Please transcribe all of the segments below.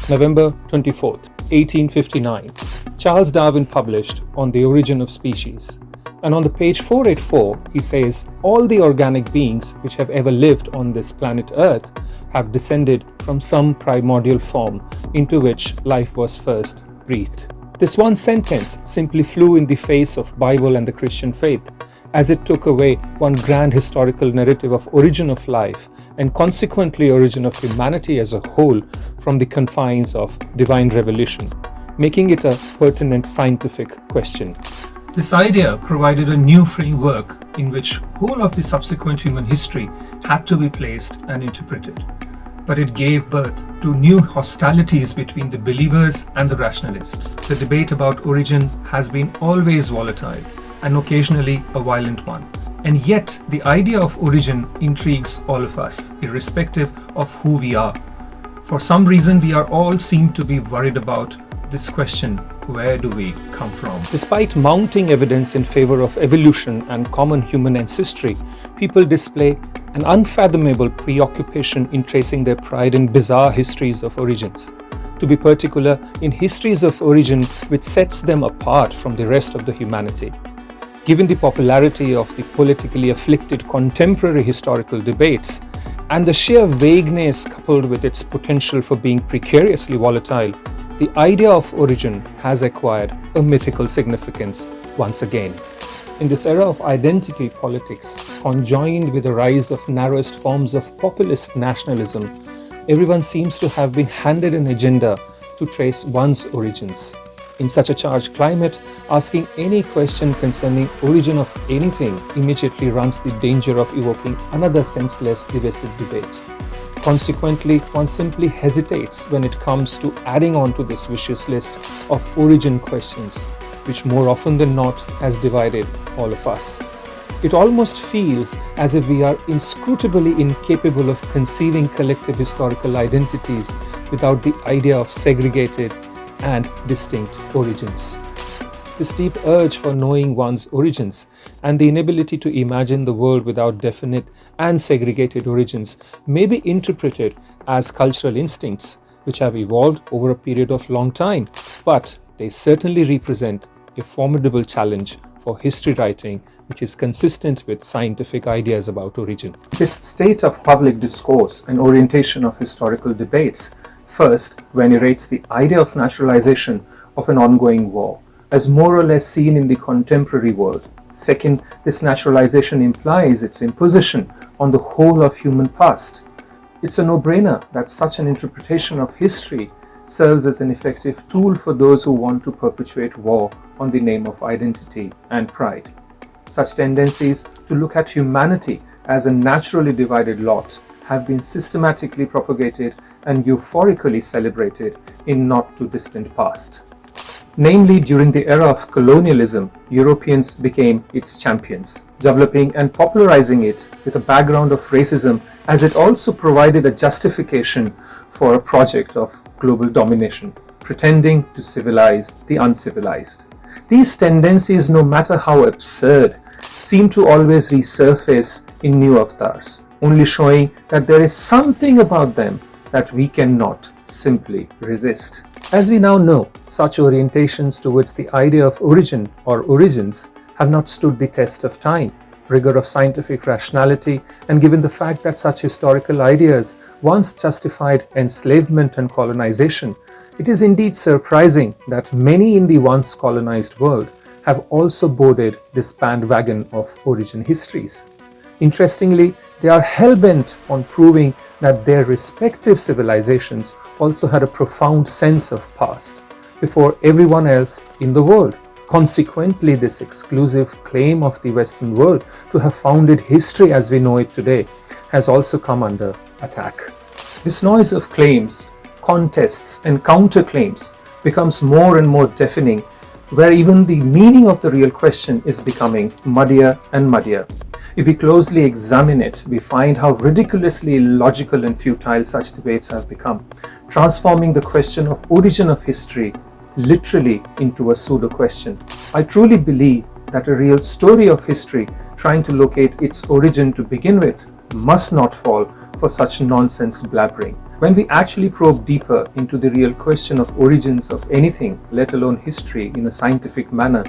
November 24th, 1859, Charles Darwin published On the Origin of Species. And on the page 484, he says, all the organic beings which have ever lived on this planet Earth have descended from some primordial form into which life was first breathed. This one sentence simply flew in the face of Bible and the Christian faith, as it took away one grand historical narrative of origin of life and consequently origin of humanity as a whole from the confines of divine revelation, making it a pertinent scientific question. This idea provided a new framework in which whole of the subsequent human history had to be placed and interpreted. But it gave birth to new hostilities between the believers and the rationalists. The debate about origin has been always volatile and occasionally a violent one. And yet the idea of origin intrigues all of us, irrespective of who we are. For some reason, we are all seem to be worried about this question, where do we come from? Despite mounting evidence in favor of evolution and common human ancestry, people display an unfathomable preoccupation in tracing their pride in bizarre histories of origins. To be particular, in histories of origin which sets them apart from the rest of the humanity. Given the popularity of the politically afflicted contemporary historical debates and the sheer vagueness coupled with its potential for being precariously volatile, the idea of origin has acquired a mythical significance once again. In this era of identity politics, conjoined with the rise of narrowest forms of populist nationalism, everyone seems to have been handed an agenda to trace one's origins. In such a charged climate, asking any question concerning origin of anything immediately runs the danger of evoking another senseless, divisive debate. Consequently, one simply hesitates when it comes to adding on to this vicious list of origin questions, which more often than not has divided all of us. It almost feels as if we are inscrutably incapable of conceiving collective historical identities without the idea of segregated and distinct origins. This deep urge for knowing one's origins and the inability to imagine the world without definite and segregated origins may be interpreted as cultural instincts which have evolved over a period of long time, but they certainly represent a formidable challenge for history writing which is consistent with scientific ideas about origin. This state of public discourse and orientation of historical debates first venerates the idea of naturalization of an ongoing war as more or less seen in the contemporary world. Second, this naturalization implies its imposition on the whole of human past. It's a no-brainer that such an interpretation of history serves as an effective tool for those who want to perpetuate war on the name of identity and pride. Such tendencies to look at humanity as a naturally divided lot have been systematically propagated and euphorically celebrated in not too distant past. Namely, during the era of colonialism, Europeans became its champions, developing and popularizing it with a background of racism, as it also provided a justification for a project of global domination, pretending to civilize the uncivilized. These tendencies, no matter how absurd, seem to always resurface in new avatars, only showing that there is something about them that we cannot simply resist. As we now know, such orientations towards the idea of origin or origins have not stood the test of time, rigor of scientific rationality, and given the fact that such historical ideas once justified enslavement and colonization, it is indeed surprising that many in the once colonized world have also boarded this bandwagon of origin histories. Interestingly, they are hell-bent on proving that their respective civilizations also had a profound sense of past before everyone else in the world. Consequently, this exclusive claim of the Western world to have founded history as we know it today has also come under attack. This noise of claims, contests and counterclaims becomes more and more deafening, where even the meaning of the real question is becoming muddier and muddier. If we closely examine it, we find how ridiculously illogical and futile such debates have become, transforming the question of origin of history literally into a pseudo-question. I truly believe that a real story of history trying to locate its origin to begin with must not fall for such nonsense blabbering, When we actually probe deeper into the real question of origins of anything, let alone history, in a scientific manner,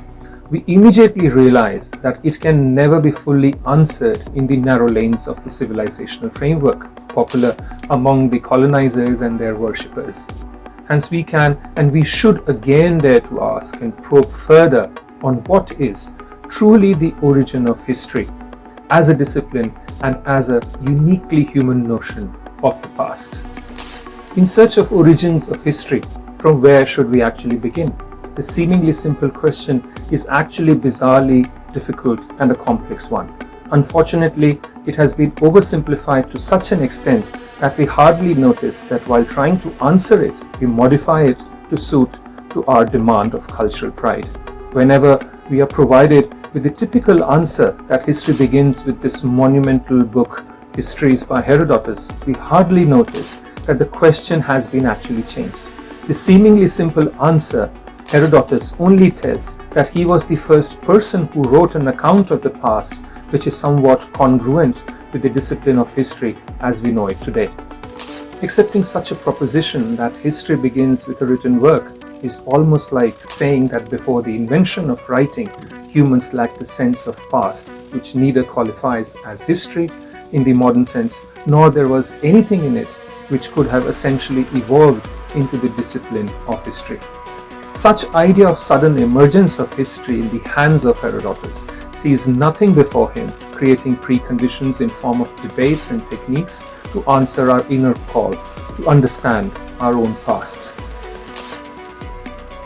we immediately realize that it can never be fully answered in the narrow lanes of the civilizational framework popular among the colonizers and their worshippers. Hence we can and we should again dare to ask and probe further on what is truly the origin of history as a discipline and as a uniquely human notion of the past. In search of origins of history, from where should we actually begin? The seemingly simple question is actually bizarrely difficult and a complex one. Unfortunately, it has been oversimplified to such an extent that we hardly notice that while trying to answer it, we modify it to suit to our demand of cultural pride. Whenever we are provided with the typical answer that history begins with this monumental book, Histories by Herodotus, we hardly notice that the question has been actually changed. The seemingly simple answer, Herodotus only tells that he was the first person who wrote an account of the past, which is somewhat congruent with the discipline of history as we know it today. Accepting such a proposition that history begins with a written work is almost like saying that before the invention of writing, humans lacked a sense of past, which neither qualifies as history in the modern sense, nor there was anything in it which could have essentially evolved into the discipline of history. Such idea of sudden emergence of history in the hands of Herodotus sees nothing before him, creating preconditions in form of debates and techniques to answer our inner call, to understand our own past.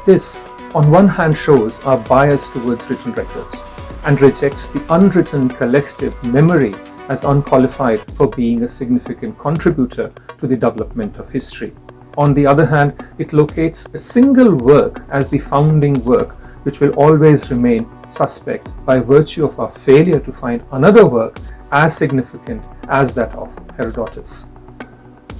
This, on one hand, shows our bias towards written records and rejects the unwritten collective memory as unqualified for being a significant contributor to the development of history. On the other hand, it locates a single work as the founding work, which will always remain suspect by virtue of our failure to find another work as significant as that of Herodotus.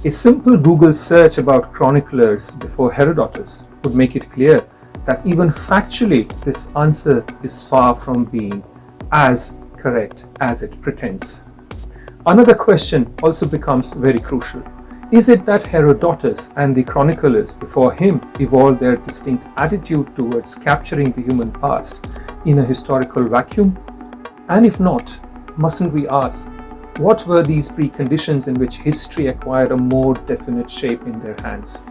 A simple Google search about chroniclers before Herodotus would make it clear that even factually this answer is far from being as correct as it pretends. Another question also becomes very crucial. Is it that Herodotus and the chroniclers before him evolved their distinct attitude towards capturing the human past in a historical vacuum? And if not, mustn't we ask, what were these preconditions in which history acquired a more definite shape in their hands?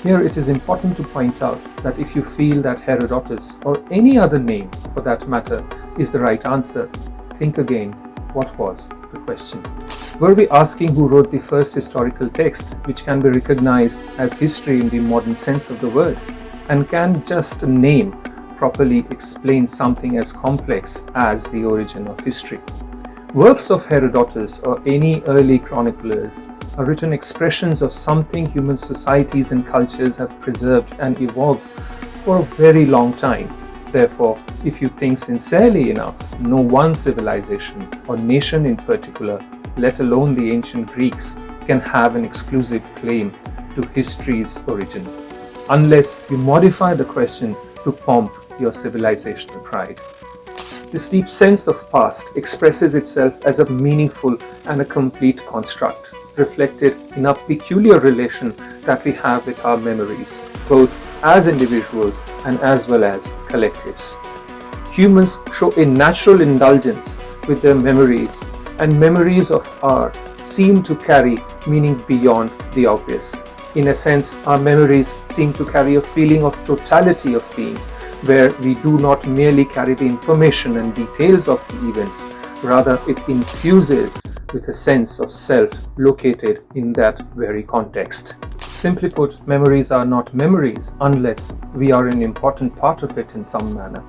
Here it is important to point out that if you feel that Herodotus, or any other name for that matter, is the right answer, think again, what was the question? Were we asking who wrote the first historical text which can be recognized as history in the modern sense of the word? And can just a name properly explain something as complex as the origin of history? Works of Herodotus or any early chroniclers are written expressions of something human societies and cultures have preserved and evolved for a very long time. Therefore, if you think sincerely enough, no one civilization or nation in particular, let alone the ancient Greeks, can have an exclusive claim to history's origin, unless you modify the question to pomp your civilizational pride. This deep sense of past expresses itself as a meaningful and a complete construct, reflected in a peculiar relation that we have with our memories, both as individuals and as well as collectives. Humans show a natural indulgence with their memories, and memories of ours seem to carry meaning beyond the obvious. In a sense, our memories seem to carry a feeling of totality of being, where we do not merely carry the information and details of the events, rather it infuses with a sense of self located in that very context. Simply put, memories are not memories unless we are an important part of it in some manner.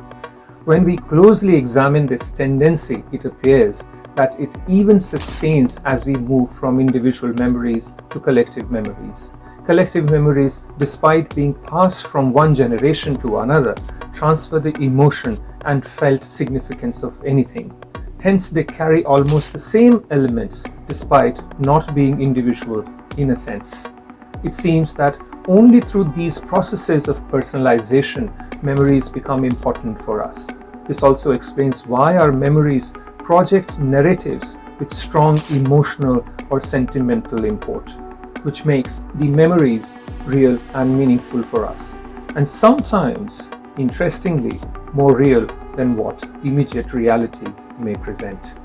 When we closely examine this tendency, it appears that it even sustains as we move from individual memories to collective memories. Collective memories, despite being passed from one generation to another, transfer the emotion and felt significance of anything. Hence, they carry almost the same elements despite not being individual in a sense. It seems that only through these processes of personalization, memories become important for us. This also explains why our memories project narratives with strong emotional or sentimental import. which makes the memories real and meaningful for us, and sometimes, interestingly, more real than what immediate reality may present.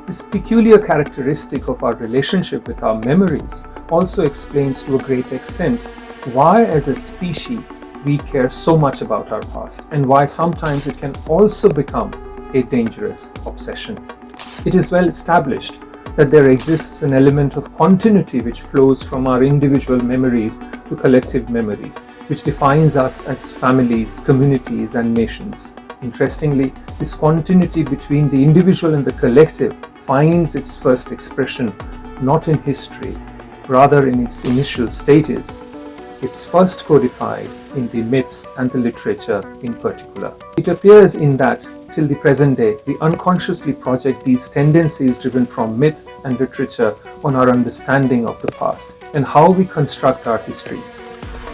This peculiar characteristic of our relationship with our memories also explains to a great extent why, as a species, we care so much about our past, and why sometimes it can also become a dangerous obsession. It is well established that there exists an element of continuity which flows from our individual memories to collective memory, which defines us as families, communities, and nations. Interestingly, this continuity between the individual and the collective finds its first expression not in history, rather in its initial stages. It's first codified in the myths and the literature in particular. It appears in that, till the present day, we unconsciously project these tendencies driven from myth and literature on our understanding of the past and how we construct our histories.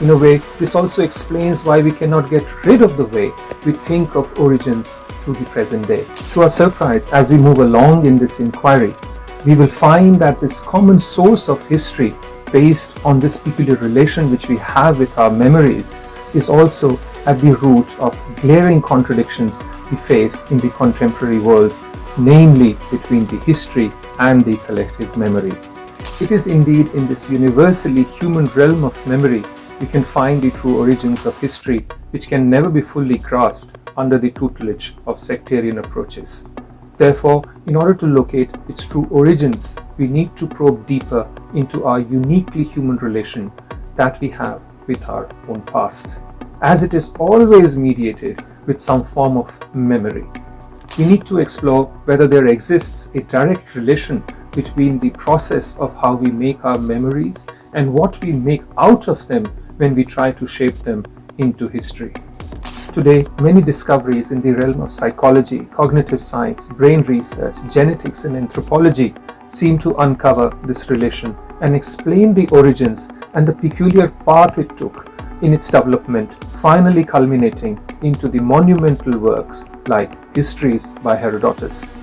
In a way, this also explains why we cannot get rid of the way we think of origins through the present day. To our surprise, as we move along in this inquiry, we will find that this common source of history, based on this peculiar relation which we have with our memories, is also at the root of glaring contradictions we face in the contemporary world, namely between the history and the collective memory. It is indeed in this universally human realm of memory we can find the true origins of history, which can never be fully grasped under the tutelage of sectarian approaches. Therefore, in order to locate its true origins, we need to probe deeper into our uniquely human relation that we have with our own past, as it is always mediated with some form of memory. We need to explore whether there exists a direct relation between the process of how we make our memories and what we make out of them when we try to shape them into history. Today, many discoveries in the realm of psychology, cognitive science, brain research, genetics, and anthropology seem to uncover this relation and explain the origins and the peculiar path it took in its development, finally culminating into the monumental works like Histories by Herodotus.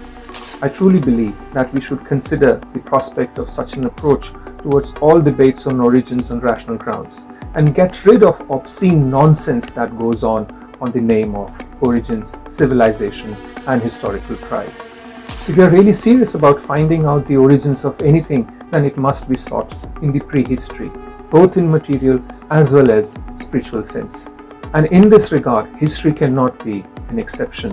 I truly believe that we should consider the prospect of such an approach towards all debates on origins on rational grounds, and get rid of obscene nonsense that goes on the name of origins, civilization, and historical pride. If we are really serious about finding out the origins of anything, then it must be sought in the prehistory, both in material as well as spiritual sense. And in this regard, history cannot be an exception.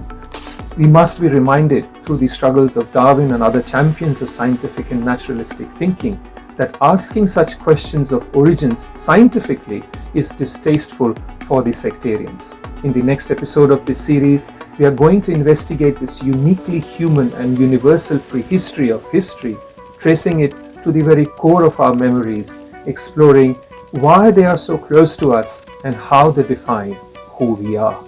We must be reminded through the struggles of Darwin and other champions of scientific and naturalistic thinking that asking such questions of origins scientifically is distasteful for the sectarians. In the next episode of this series, we are going to investigate this uniquely human and universal prehistory of history, tracing it to the very core of our memories, exploring why they are so close to us and how they define who we are.